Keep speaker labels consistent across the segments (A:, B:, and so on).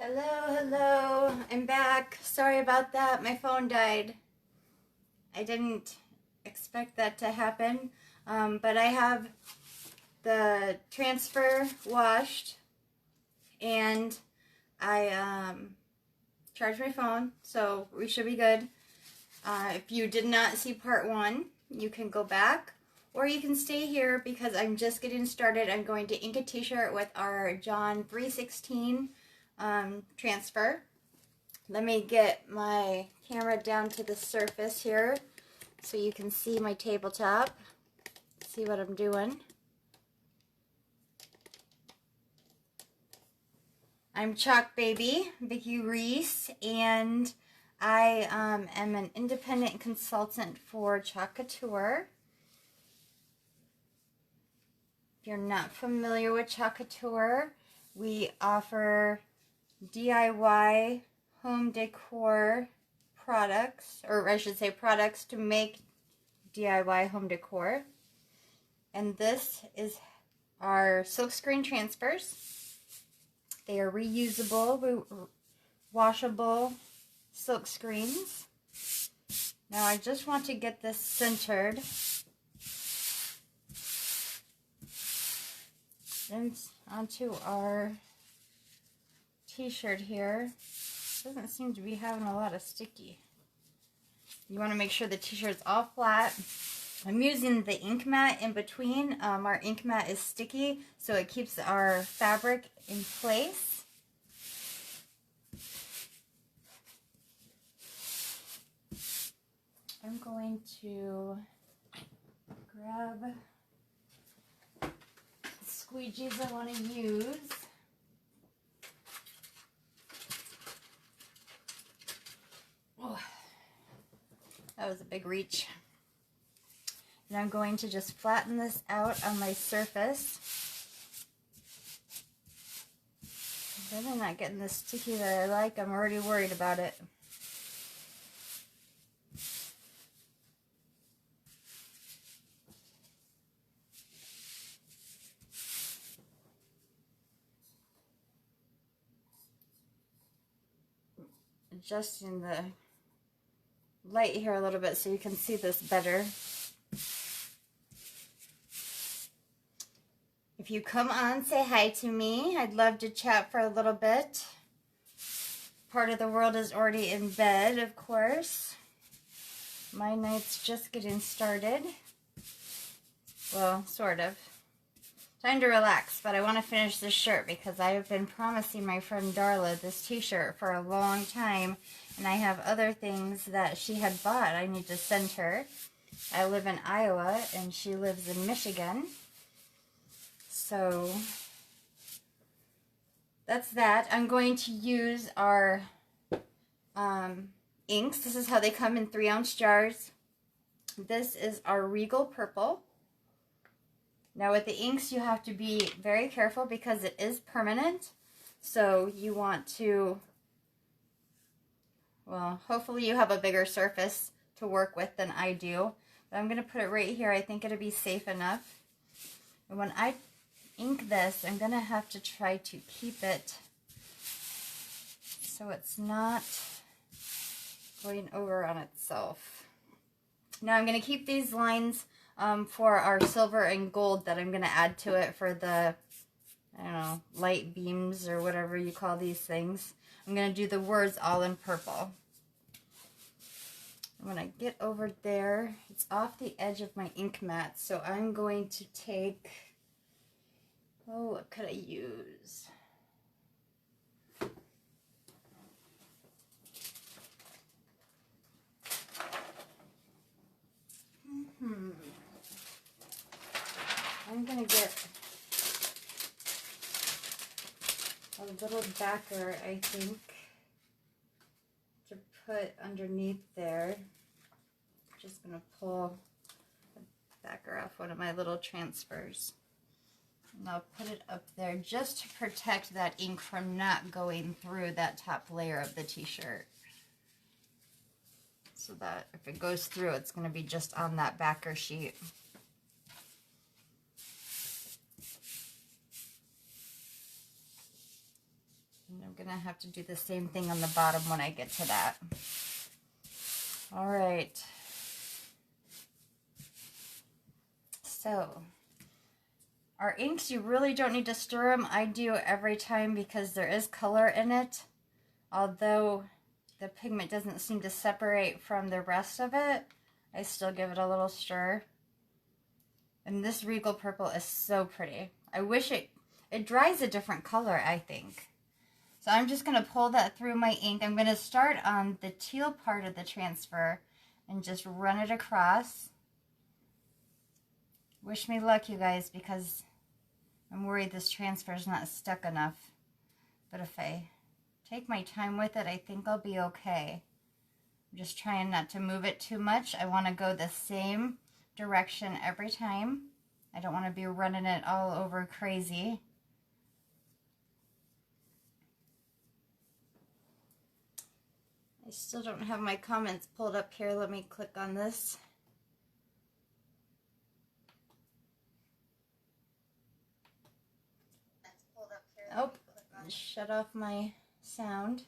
A: Hello, I'm back. Sorry about that, my phone died. I didn't expect that to happen, but I have the transfer washed and I charged my phone, so we should be good. If you did not see part 1, you can go back or you can stay here because I'm just getting started. I'm going to ink a t-shirt with our John 316 transfer. Let me get my camera down to the surface here so you can see my tabletop, see what I'm doing. I'm Chalk Baby, Vicki Reese, and I am an independent consultant for Chalk Couture. If you're not familiar with Chalk Couture, we offer DIY home decor products, or I should say products to make DIY home decor. And this is our silkscreen transfers. They are reusable, washable silk screens. Now I just want to get this centered. Then onto our t-shirt here. Doesn't seem to be having a lot of sticky. You want to make sure the t-shirt's all flat. I'm using the ink mat in between. Our ink mat is sticky, so it keeps our fabric in place. I'm going to grab the squeegees I want to use. Oh, that was a big reach. And I'm going to just flatten this out on my surface. Then I'm not getting the sticky that I like. I'm already worried about it. Adjusting the light here a little bit so you can see this better. If you come on, say hi to me. I'd love to chat for a little bit. Part of the world is already in bed, of course. My night's just getting started. Well, sort of. Time to relax, but I want to finish this shirt because I have been promising my friend Darla this t-shirt for a long time, and I have other things that she had bought I need to send her. I live in Iowa, and she lives in Michigan. So that's that. I'm going to use our inks. This is how they come in 3-ounce jars. This is our Regal purple. Now with the inks you have to be very careful because it is permanent. So you want to, well, hopefully you have a bigger surface to work with than I do. But I'm going to put it right here. I think it'll be safe enough. And when I ink this, I'm going to have to try to keep it so it's not going over on itself. Now I'm going to keep these lines for our silver and gold that I'm going to add to it for the, I don't know, light beams or whatever you call these things. I'm going to do the words all in purple. And when I get over there, it's off the edge of my ink mat, so I'm going to take, oh, what could I use? I'm going to get a little backer, I think, to put underneath there. Just going to pull the backer off one of my little transfers. And I'll put it up there just to protect that ink from not going through that top layer of the t-shirt. So that if it goes through, it's going to be just on that backer sheet. And I'm gonna have to do the same thing on the bottom when I get to that. All right. So, our inks, you really don't need to stir them. I do every time because there is color in it. Although the pigment doesn't seem to separate from the rest of it, I still give it a little stir. And this Regal purple is so pretty. I wish it dries a different color, I think. So I'm just going to pull that through my ink. I'm going to start on the teal part of the transfer and just run it across. Wish me luck, you guys, because I'm worried this transfer is not stuck enough. But if I take my time with it, I think I'll be okay. I'm just trying not to move it too much. I want to go the same direction every time. I don't want to be running it all over crazy. I still don't have my comments pulled up here. Let me click on this. Oh, shut off my sound.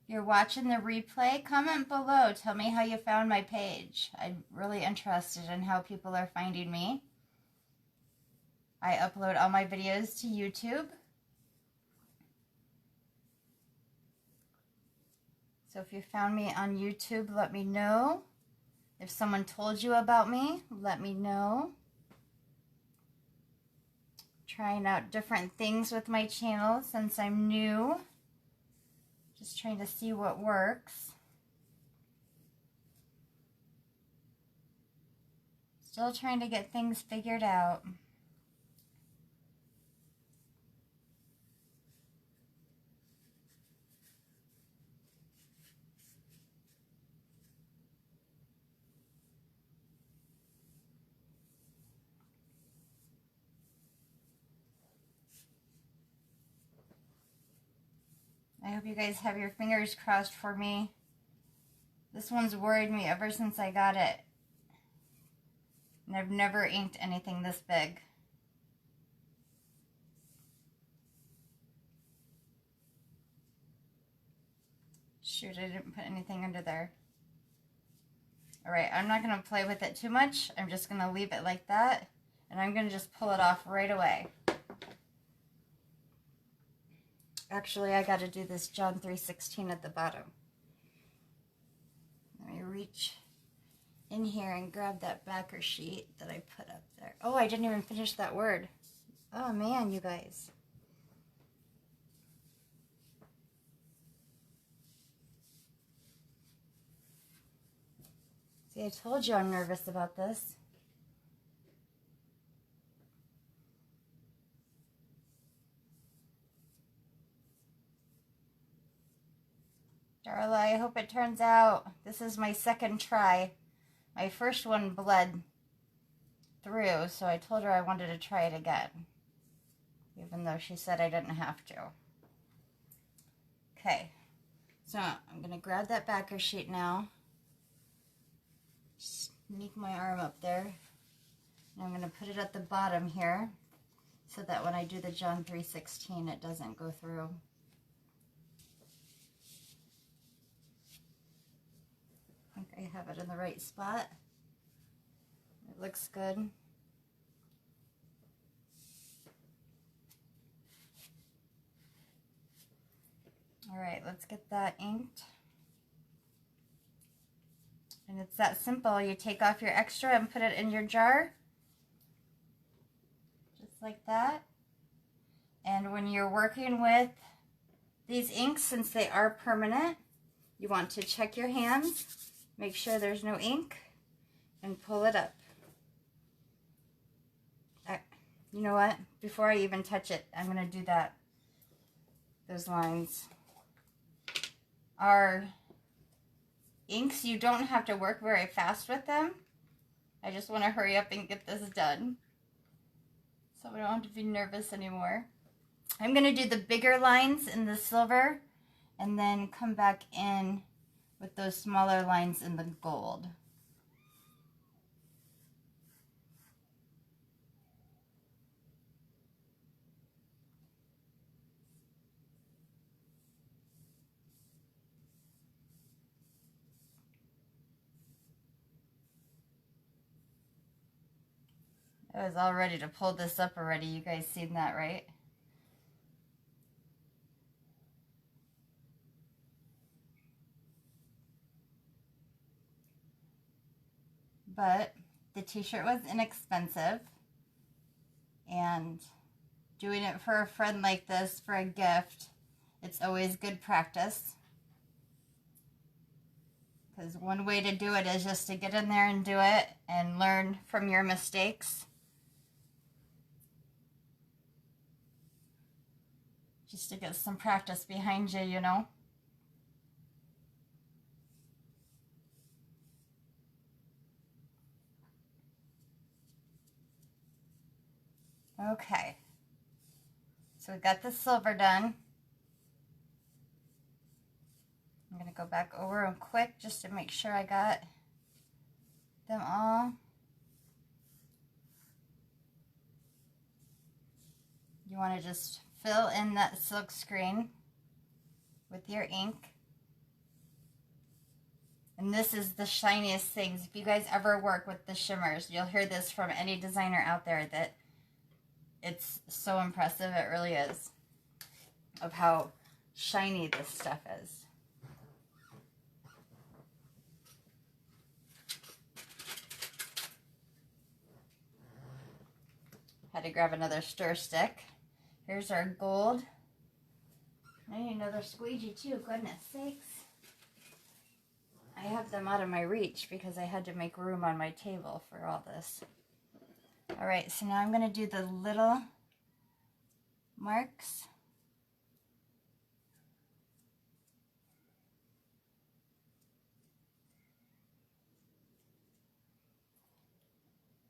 A: If you're watching the replay, comment below. Tell me how you found my page. I'm really interested in how people are finding me. I upload all my videos to YouTube. So if you found me on YouTube, let me know. If someone told you about me, let me know. Trying out different things with my channel since I'm new. Just trying to see what works. Still trying to get things figured out. I hope you guys have your fingers crossed for me. This one's worried me ever since I got it. And I've never inked anything this big. Shoot, I didn't put anything under there. Alright, I'm not going to play with it too much. I'm just going to leave it like that. And I'm going to just pull it off right away. Actually, I got to do this John 3:16 at the bottom. Let me reach in here and grab that backer sheet that I put up there. Oh, I didn't even finish that word. Oh man, you guys. See, I told you I'm nervous about this. Darla, I hope it turns out. This is my second try. My first one bled through, so I told her I wanted to try it again. Even though she said I didn't have to. Okay, so I'm going to grab that backer sheet now. Sneak my arm up there. And I'm going to put it at the bottom here so that when I do the John 3:16 it doesn't go through. I think I have it in the right spot. It looks good. Alright, let's get that inked. And it's that simple. You take off your extra and put it in your jar. Just like that. And when you're working with these inks, since they are permanent, you want to check your hands, make sure there's no ink, and pull it up. You know what? Before I even touch it, I'm going to do that. Those lines. Our inks, you don't have to work very fast with them. I just want to hurry up and get this done, so we don't have to be nervous anymore. I'm going to do the bigger lines in the silver and then come back in with those smaller lines in the gold. I was all ready to pull this up already. You guys seen that, right? But the t-shirt was inexpensive, and doing it for a friend like this for a gift, it's always good practice. Because one way to do it is just to get in there and do it and learn from your mistakes. Just to get some practice behind you, you know. Okay. So we got the silver done. I'm going to go back over them quick just to make sure I got them all. You want to just fill in that silk screen with your ink. And this is the shiniest things. If you guys ever work with the shimmers, you'll hear this from any designer out there that it's so impressive. It really is. Of how shiny this stuff is. Had to grab another stir stick. Here's our gold. I need another squeegee too, goodness sakes. I have them out of my reach because I had to make room on my table for all this. Alright, so now I'm going to do the little marks.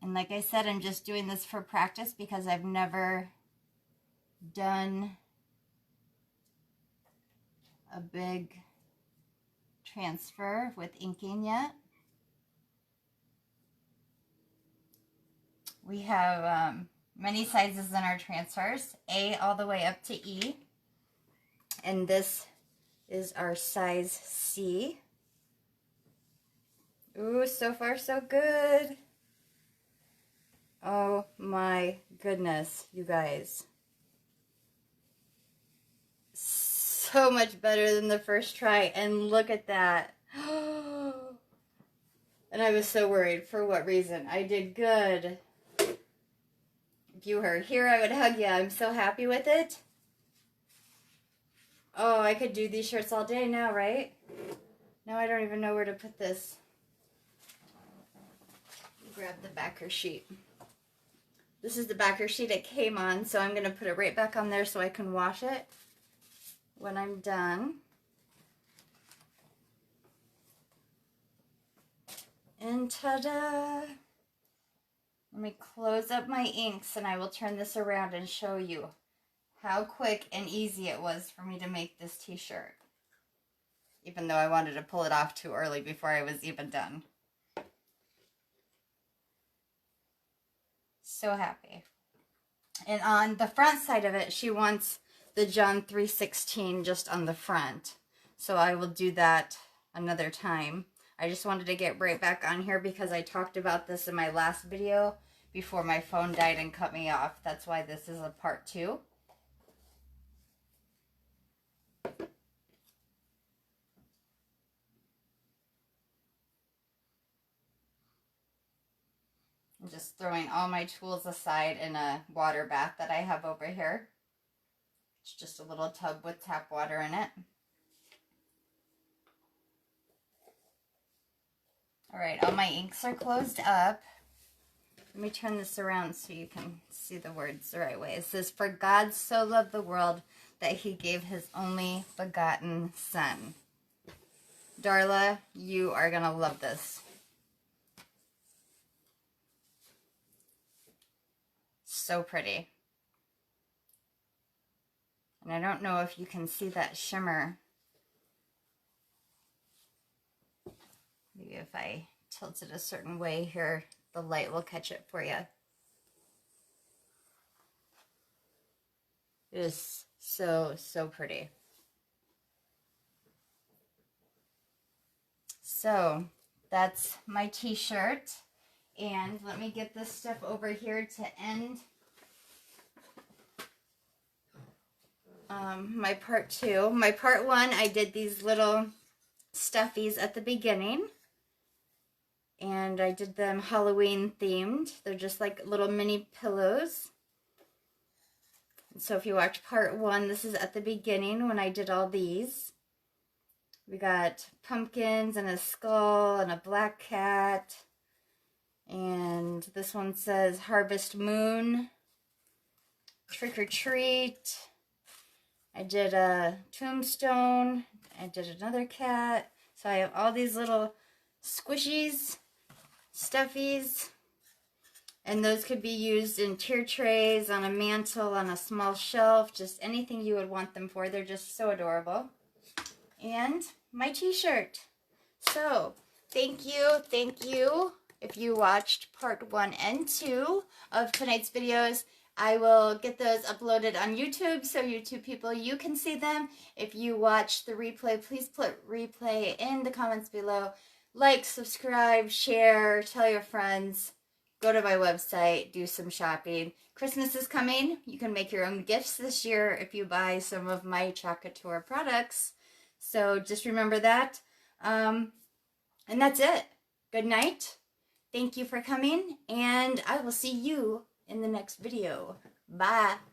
A: And like I said, I'm just doing this for practice because I've never done a big transfer with inking yet. We have many sizes in our transfers, A all the way up to E. And this is our size C. Ooh, so far so good. Oh my goodness, you guys. So much better than the first try, and look at that. And I was so worried. For what reason? I did good. If you were here, I would hug you. I'm so happy with it. Oh, I could do these shirts all day now, right? Now I don't even know where to put this. Grab the backer sheet. This is the backer sheet it came on, so I'm going to put it right back on there so I can wash it when I'm done. And ta-da! Let me close up my inks and I will turn this around and show you how quick and easy it was for me to make this t-shirt. Even though I wanted to pull it off too early before I was even done. So happy. And on the front side of it, she wants the John 3:16 just on the front. So I will do that another time. I just wanted to get right back on here because I talked about this in my last video before my phone died and cut me off. That's why this is a part 2. I'm just throwing all my tools aside in a water bath that I have over here. It's just a little tub with tap water in it. Alright, all my inks are closed up. Let me turn this around so you can see the words the right way. It says, "For God so loved the world that he gave his only begotten son." Darla, you are going to love this. So pretty. And I don't know if you can see that shimmer. Maybe if I tilt it a certain way here, the light will catch it for you. It is so, so pretty. So that's my t-shirt. And let me get this stuff over here to end my part 2. My part 1, I did these little stuffies at the beginning. And I did them Halloween themed. They're just like little mini pillows. So if you watch part 1, this is at the beginning when I did all these. We got pumpkins and a skull and a black cat. And this one says Harvest Moon, Trick or Treat. I did a tombstone. I did another cat. So I have all these little squishies, stuffies. And those could be used in tier trays, on a mantle, on a small shelf, just anything you would want them for. They're just so adorable. And my t-shirt. So, thank you. If you watched part 1 and 2 of tonight's videos, I will get those uploaded on YouTube, so YouTube people, you can see them. If you watch the replay, please put replay in the comments below. Like, subscribe, share, tell your friends. Go to my website, do some shopping. Christmas is coming. You can make your own gifts this year if you buy some of my Chalk Couture products. So just remember that. And that's it. Good night. Thank you for coming, and I will see you in the next video. Bye.